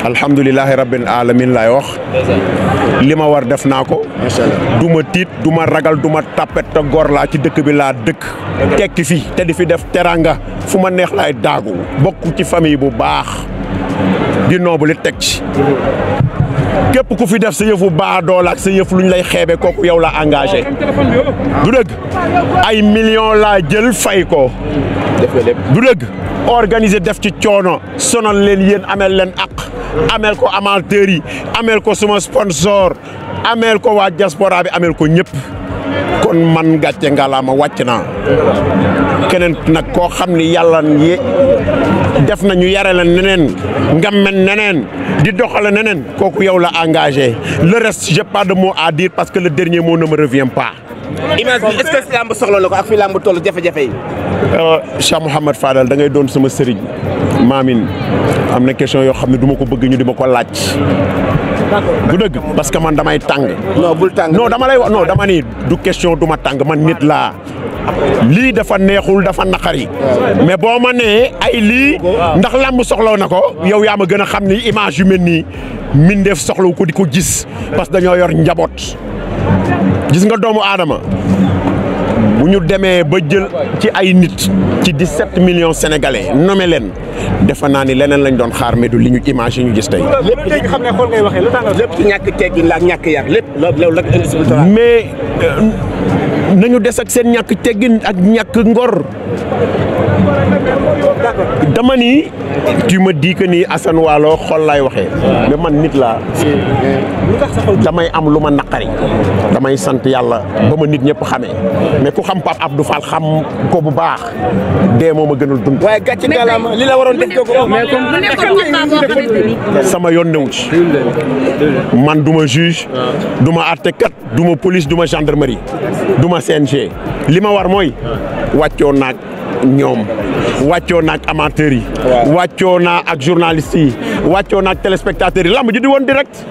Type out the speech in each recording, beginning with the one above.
alhamdulilahi rabbil alamin laay wax. li ma war def naa ko. du ma tiit du ma ragal du ma tapet te góor laa ci dëkk bi laa dëkk. tekki fi te di fi def teranga fu ma neex laay daagu bokk ci famille bu baax di noobu li teg ci. képp ku fi def sa yëfu baax doole ak sa yëf luñ lay xeebe kooku yow la engagé. du dëgg ay millions laa jël fay ko. du dëgg organiser def ci coono sonal leen yéen amel leen ak amel ko amateurs yi amel ko suma sponsor amel ko waa diaspora bi amel ko ñëpp kon man gàcce ngalaama wàcc naa keneen nag koo xam ni yàlla def nañu yare la neneen nga mel neneen di doxale neneen kooku yow la engagé le reste j'ai pas de mot à dire parce que le dernier mot ne me revient pas. image bi est-ce que lamb soxla na ko ak fi lamb toll jafe-jafe yi. Cheikh Mouhamed Fadal da ngay doon sama sëriñ maamin am na question yoo xam ne du ma ko bëgg ñu di ma ko laaj. bu dëgg parce que man damay tàng. non bul tàng. non dama lay wax non dama ni du question du ma tàng man nit laa. lii dafa neexul dafa naqari. mais boo ma nee ay lii. ndax lamb soxlaw na ko. yow yaa ma gën a xam ni image yu mel nii mindeef soxlaw ko di ko gis parce que dañoo yor njaboot. gis nga doomu aadama bu ñu demee ba jël ci ay nit ci 17 millions sénégalais nommé leen defe naa ni leneen lañ doon xaar mais du li ñu image yi ñu gis tey. lépp léegi xam ne xool ngay waxee lu tax lépp ci ñàkk teggin la ak ñàkk yar lépp loolu la mais nañu des ak seen ñàkk teggin ak ñàkk ngor. dama ni tu me dis que ni Assane Waalo xol laay waxee. mais man nit laa. damay am lu ma naqari. damay sant yàlla ba ma nit ñëpp xamee. mais ku xam Pape Abdou Fall xam ko bu baax. dee moo ma gënal dund. waaye gàcce gàllaama li la waroon def ko. sama yoon newu ci. man du ma juge. du ma àttekat du ma police du ma gendarmerie. du ma CNG. li ma war mooy. wàccoo naag ñoom. wàccoo naag amateurs yi. wàccoo naa ak journalistes yi. wàccoo naag téléspectateurs yi lamb ji di woon direct.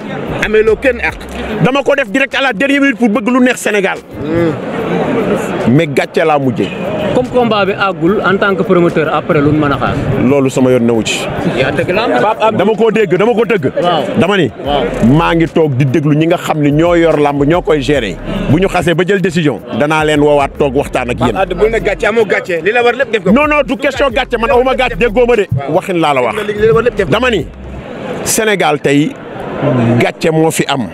amee loo kenn ak. dama ko def direct à la dernière minute pour bëgg lu neex Sénégal. mais gàcce laa mujjee. comme combat bi àggul en tant que promoteur après lu mën a xaar. loolu sama yoon newu ci. yaa tëgg lamb dama koo dégg dama ko tëgg. dama ni. maa ngi toog di déglu ñi nga xam ne ñoo yor lamb ñoo koy gérer bu ñu xasee ba jël décision danaa leen woowaat toog waxtaan ak yéen. bul ne gàcce amoo gàcce li la war lépp def ko. non non du question gàcce man awuma gàcce déggoo ma de. waxin laa la wax dama ni Sénégal tey gàcce moo fi am.